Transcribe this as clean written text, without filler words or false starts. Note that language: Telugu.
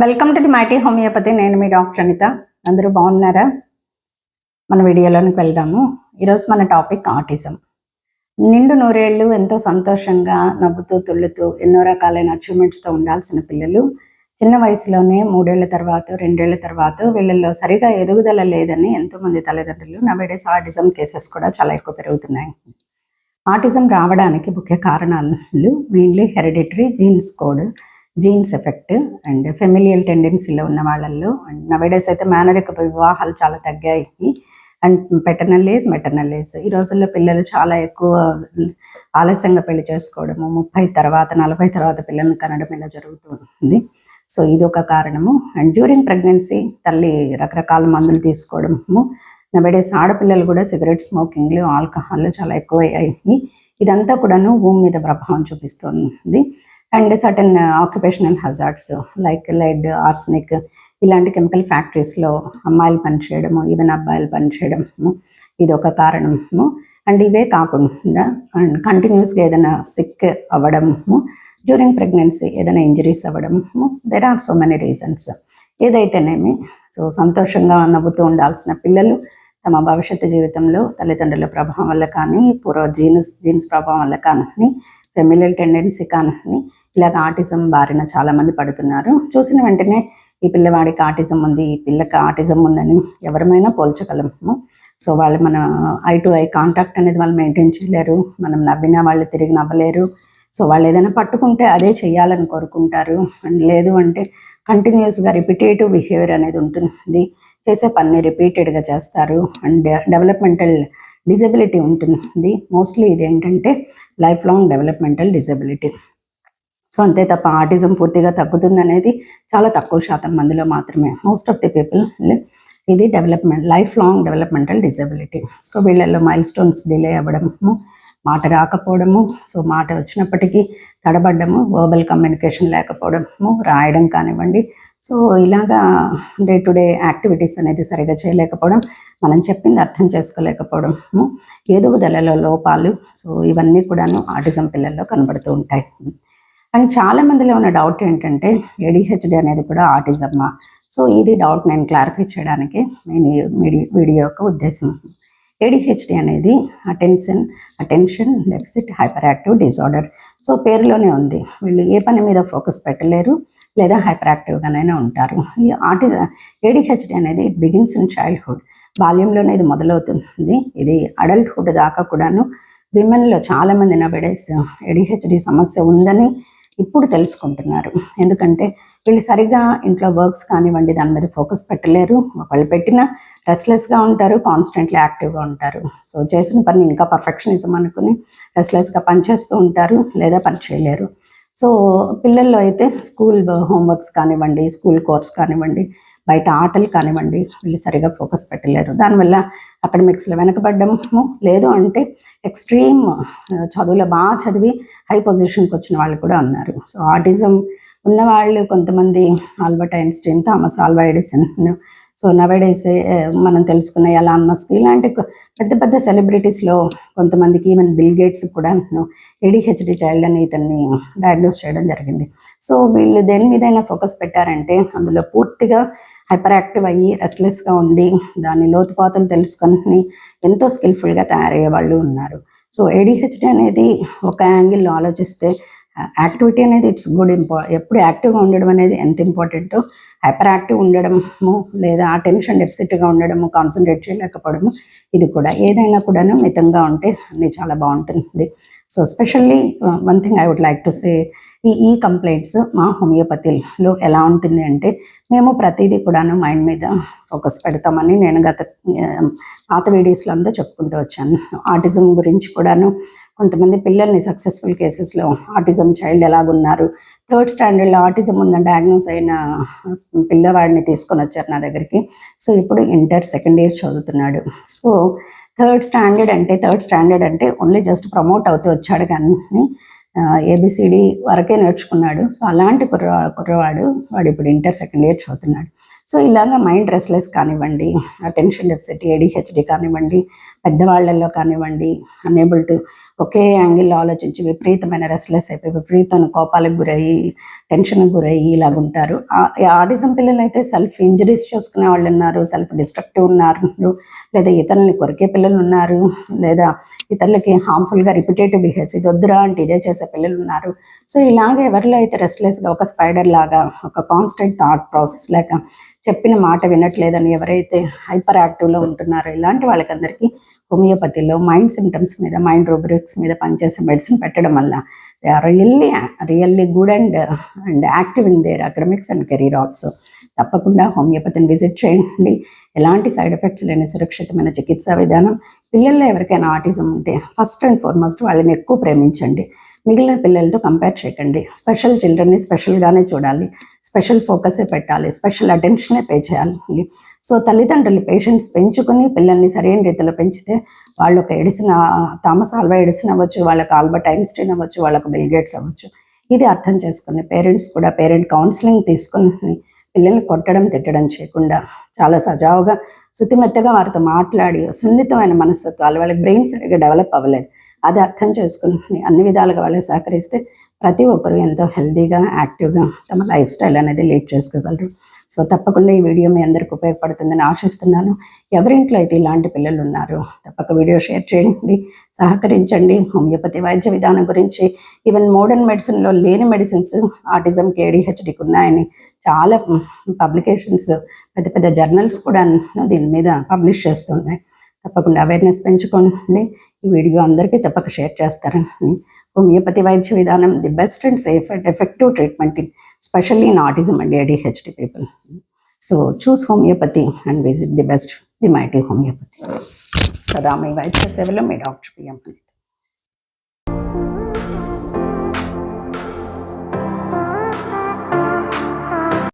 Welcome to the mighty homeopathy. నేను మీ డాక్టర్ అనిత. అందరూ బాగున్నారా? మన వీడియోలోనికి వెళ్దాము. ఈరోజు మన టాపిక్ ఆటిజం. నిండు నూరేళ్ళు ఎంతో సంతోషంగా నవ్వుతూ తుళ్ళుతూ ఎన్నో రకాలైన అచీవ్మెంట్స్తో ఉండాల్సిన పిల్లలు చిన్న వయసులోనే 3 ఏళ్ల తర్వాత 2 ఏళ్ల తర్వాత వీళ్ళల్లో సరిగా ఎదుగుదల లేదని ఎంతోమంది తల్లిదండ్రులు నవేడేస్ ఆటిజం కేసెస్ కూడా చాలా ఎక్కువ పెరుగుతున్నాయి. ఆటిజం రావడానికి ముఖ్య కారణాలు mainly hereditary genes effect and familial టెండెన్సీలో ఉన్న వాళ్ళల్లో. అండ్ నవేడేస్ అయితే మేనరిక వివాహాలు చాలా తగ్గాయి. అండ్ మెటర్నల్ ఏజ్ ఈ రోజుల్లో పిల్లలు చాలా ఎక్కువ ఆలస్యంగా పెళ్లి చేసుకోవడము, 30 తర్వాత 40 తర్వాత పిల్లల్ని కనడం ఇలా జరుగుతుంది. సో ఇది ఒక కారణము. అండ్ డ్యూరింగ్ ప్రెగ్నెన్సీ తల్లి రకరకాల మందులు తీసుకోవడము, నవేడేస్ ఆడపిల్లలు కూడా సిగరెట్ స్మోకింగ్లు, ఆల్కహాల్ చాలా ఎక్కువయ్యాయి. ఇదంతా కూడాను భూమి మీద ప్రభావం చూపిస్తుంది. And certain occupational hazards like lead, arsenic ఇలాంటి కెమికల్ ఫ్యాక్టరీస్లో అమ్మాయిలు పనిచేయడము, ఈవెన్ అబ్బాయిలు పనిచేయడము ఇది ఒక కారణము. అండ్ ఇవే కాకుండా కంటిన్యూస్గా ఏదైనా సిక్ అవ్వడము, డ్యూరింగ్ ప్రెగ్నెన్సీ ఏదైనా ఇంజరీస్ అవ్వడము, there are so many reasons. ఏదైతేనేమి సో సంతోషంగా నవ్వుతూ ఉండాల్సిన పిల్లలు తమ భవిష్యత్తు జీవితంలో తల్లిదండ్రుల ప్రభావం వల్ల కానీ, పూర్వ జీన్స్ ప్రభావం వల్ల కానీ, ఫెమిలియల్ టెండెన్సీ కానీ ఇలాగ ఆటిజం బారిన చాలామంది పడుతున్నారు. చూసిన వెంటనే ఈ పిల్లవాడికి ఆటిజం ఉంది, ఈ పిల్లకి ఆటిజం ఉందని ఎవరమైనా పోల్చగలము. సో వాళ్ళు మన ఐ టు ఐ కాంటాక్ట్ అనేది వాళ్ళు మెయింటైన్ చేయలేరు. మనం నవ్వినా వాళ్ళు తిరిగి నవ్వలేరు. సో వాళ్ళు ఏదైనా పట్టుకుంటే అదే చేయాలని కోరుకుంటారు. అండ్ లేదు అంటే కంటిన్యూస్గా రిపిటేటివ్ బిహేవియర్ అనేది ఉంటుంది. చేసే పని రిపీటెడ్గా చేస్తారు. అండ్ డెవలప్మెంటల్ డిజబిలిటీ ఉంటుంది. మోస్ట్లీ ఇది ఏంటంటే life long developmental disability. So అంతే తప్ప ఆటిజం పూర్తిగా తగ్గుతుంది అనేది చాలా తక్కువ శాతం మందిలో మాత్రమే. మోస్ట్ ఆఫ్ ది పీపుల్ ఇది life long developmental disability. So వీళ్ళల్లో మైల్ స్టోన్స్ డిలే అవ్వడము, మాట రాకపోవడము, సో మాట వచ్చినప్పటికీ తడబడ్డము, వర్బల్ కమ్యూనికేషన్ లేకపోవడము, రాయడం కానివ్వండి. సో ఇలాగా డే టు డే యాక్టివిటీస్ అనేది సరిగా చేయలేకపోవడం, మనం చెప్పింది అర్థం చేసుకోలేకపోవడము, ఎదుగుదలలో లోపాలు. సో ఇవన్నీ కూడాను ఆటిజం పిల్లల్లో కనబడుతూ ఉంటాయి. అండ్ చాలామందిలో ఉన్న డౌట్ ఏంటంటే ఏడిహెచ్డి అనేది కూడా ఆటిజమ్మా? సో ఇది డౌట్ నేను క్లారిఫై చేయడానికి నేను వీడియో యొక్క ఉద్దేశం. ఏడిహెచ్డి అనేది attention deficit hyper active disorder. So పేరులోనే ఉంది, వీళ్ళు ఏ పని మీద ఫోకస్ పెట్టలేరు లేదా హైపర్ యాక్టివ్గానైనా ఉంటారు. ఈ ఏడిహెచ్డి అనేది ఇట్ బిగిన్స్ ఇన్ చైల్డ్హుడ్, బాల్యంలోనే ఇది మొదలవుతుంది. ఇది అడల్ట్హుడ్ దాకా కూడాను విమెన్లో చాలామంది నవేడేస్ ఏడిహెచ్డి సమస్య ఉందని ఇప్పుడు తెలుసుకుంటున్నారు. ఎందుకంటే వీళ్ళు సరిగ్గా ఇంట్లో వర్క్స్ కానివ్వండి దాని మీద ఫోకస్ పెట్టలేరు. వాళ్ళు పెట్టినా రెస్ట్లెస్గా ఉంటారు, కాన్స్టెంట్లీ యాక్టివ్గా ఉంటారు. సో చేసిన పని ఇంకా పర్ఫెక్షనిజం అనుకుని రెస్ట్లెస్గా పనిచేస్తూ ఉంటారు లేదా పని చేయలేరు. సో పిల్లల్లో అయితే స్కూల్ హోంవర్క్స్ కానివ్వండి, స్కూల్ కోర్స్ కానివ్వండి, బయట ఆటలు కానివ్వండి వీళ్ళు సరిగా ఫోకస్ పెట్టలేరు. దానివల్ల అకాడమిక్స్లో వెనకబడ్డము, లేదు అంటే ఎక్స్ట్రీమ్ చదువులో బాగా చదివి హై పొజిషన్కి వచ్చిన వాళ్ళు కూడా ఉన్నారు. సో ఆటిజం ఉన్నవాళ్ళు కొంతమంది Albert Einstein, Thomas Alva Edison, so nowadays మనం తెలుసుకున్న ఎలాన్ మస్క్ ఇలాంటి పెద్ద పెద్ద సెలబ్రిటీస్లో కొంతమందికి, ఈవెన్ బిల్ గేట్స్ కూడా ఏడిహెచ్డి చైల్డ్ అని ఇతన్ని డయాగ్నోస్ చేయడం జరిగింది. సో వీళ్ళు దేని మీదైనా ఫోకస్ పెట్టారంటే అందులో పూర్తిగా హైపర్ యాక్టివ్ అయ్యి రెస్ట్లెస్గా ఉండి దాని లోతుపాతులు తెలుసుకొని ఎంతో స్కిల్ఫుల్గా తయారయ్యే వాళ్ళు ఉన్నారు. సో ఏడిహెచ్డి అనేది ఒక యాంగిల్లో ఆలోచిస్తే యాక్టివిటీ అనేది ఇట్స్ గుడ్. ఎప్పుడు యాక్టివ్గా ఉండడం అనేది ఎంత ఇంపార్టెంటో, హైపర్ యాక్టివ్ ఉండడము లేదా అటెన్షన్ డెఫిసిట్గా ఉండడము, కాన్సన్ట్రేట్ చేయలేకపోవడము ఇది కూడా. ఏదైనా కూడాను మితంగా ఉంటే అన్నీ చాలా బాగుంటుంది. So specially one thing I would like to say, ఈ కంప్లైంట్స్ మా హోమియోపతిలో ఎలా ఉంటుంది అంటే మేము ప్రతిదీ కూడాను మైండ్ మీద ఫోకస్ పెడతామని నేను పాత వీడియోస్లో అంతా చెప్పుకుంటూ వచ్చాను. ఆటిజం గురించి కూడాను కొంతమంది పిల్లల్ని సక్సెస్ఫుల్ కేసెస్లో ఆటిజం చైల్డ్ ఎలాగున్నారు, 3rd స్టాండర్డ్లో ఆటిజం ఉందని డయాగ్నోస్ అయిన పిల్లవాడిని తీసుకొని వచ్చారు నా దగ్గరికి. సో ఇప్పుడు ఇంటర్ 2nd ఇయర్ చదువుతున్నాడు. సో 3rd స్టాండర్డ్ అంటే ఓన్లీ జస్ట్ ప్రమోట్ అవుతూ వచ్చాడు కానీ ఏబిసిడి వరకే నేర్చుకున్నాడు. సో అలాంటి కుర్రవాడు వాడు ఇప్పుడు ఇంటర్ 2nd ఇయర్ చదువుతున్నాడు. సో ఇలాగ మైండ్ రెస్ట్లెస్ కానివ్వండి, అటెన్షన్ డెఫిసిట్ ADHD కానివ్వండి, పెద్దవాళ్ళల్లో కానివ్వండి, అనేబుల్ టు ఒకే యాంగిల్లో ఆలోచించి విపరీతమైన రెస్ట్లెస్ అయిపోయి విపరీతమైన కోపాలకు గురయ్యి టెన్షన్కి గురయ్యి ఇలాగుంటారు. ఆటిజం పిల్లలు అయితే సెల్ఫ్ ఇంజరీస్ చేసుకునే వాళ్ళు ఉన్నారు, సెల్ఫ్ డిస్ట్రక్టివ్ ఉన్నారు, లేదా ఇతరులని కొరికే పిల్లలు ఉన్నారు, లేదా ఇతరులకి హార్మ్ఫుల్గా రిపిటేటివ్ బిహేవ్స్ ఇది వద్దురా అంటే ఇదే చేసే పిల్లలు ఉన్నారు. సో ఇలాగ ఎవరిలో అయితే రెస్ట్లెస్గా ఒక స్పైడర్ లాగా ఒక కాన్స్టెంట్ థాట్ ప్రాసెస్ లేక చెప్పిన మాట వినట్లేదని ఎవరైతే హైపర్ యాక్టివ్లో ఉంటున్నారో ఇలాంటి వాళ్ళకందరికీ హోమియోపతిలో మైండ్ సిమ్టమ్స్ మీద, మైండ్ రూబ్రిక్స్ మీద పనిచేసే మెడిసిన్ పెట్టడం వల్ల they are really good and active in their academics and career also. తప్పకుండా హోమియోపతిని విజిట్ చేయండి. ఎలాంటి సైడ్ ఎఫెక్ట్స్ లేని సురక్షితమైన చికిత్సా విధానం. పిల్లల్లో ఎవరికైనా ఆటిజం ఉంటే ఫస్ట్ అండ్ ఫార్మోస్ట్ వాళ్ళని ఎక్కువ ప్రేమించండి. మిగిలిన పిల్లలతో కంపేర్ చేయకండి. స్పెషల్ చిల్డ్రన్ని స్పెషల్గానే చూడాలి, స్పెషల్ ఫోకసే పెట్టాలి, స్పెషల్ అటెన్షనే పే చేయాలి. సో తల్లిదండ్రులు పేషెంట్స్ పెంచుకుని పిల్లల్ని సరైన రీతిలో పెంచితే వాళ్ళు ఒక థామస్ ఆల్వా ఎడిసన్ అవ్వచ్చు, వాళ్ళకి ఆల్బర్ట్ ఐన్స్టీన్ అవ్వచ్చు, వాళ్ళకు బిల్ గేట్స్ అవ్వచ్చు. ఇది అర్థం చేసుకుని పేరెంట్స్ కూడా పేరెంట్ కౌన్సిలింగ్ తీసుకుని పిల్లల్ని కొట్టడం తిట్టడం చేయకుండా చాలా సజావుగా శుతిమెత్తగా వారితో మాట్లాడి సున్నితమైన మనస్తత్వాలు, వాళ్ళకి బ్రెయిన్ సరిగ్గా డెవలప్ అవ్వలేదు అది అర్థం చేసుకుని అన్ని విధాలుగా వాళ్ళకి సహకరిస్తే ప్రతి ఒక్కరు ఎంతో హెల్తీగా యాక్టివ్గా తమ లైఫ్ స్టైల్ అనేది లీడ్ చేసుకోగలరు. సో తప్పకుండా ఈ వీడియో మీ అందరికి ఉపయోగపడుతుందని ఆశిస్తున్నాను. ఎవరింట్లో అయితే ఇలాంటి పిల్లలు ఉన్నారో తప్పక వీడియో షేర్ చేయండి, సహకరించండి. హోమియోపతి వైద్య విధానం గురించి ఈవెన్ మోడర్న్ మెడిసిన్లో లేని మెడిసిన్స్ ఆటిజంకి ADHDకి ఉన్నాయని చాలా పబ్లికేషన్స్, పెద్ద పెద్ద జర్నల్స్ కూడా దీని మీద పబ్లిష్ చేస్తున్నాయి. తప్పకుండా అవేర్నెస్ పెంచుకోండి. ఈ వీడియో అందరికీ తప్పక షేర్ చేస్తారని. హోమియోపతి వైద్య విధానం the best and safe and effective treatment in specially in autism and ADHD people. So choose homeopathy and visit the best, the mighty homeopathy. సదా మీ వైద్య సేవలో మీ డాక్టర్ PM.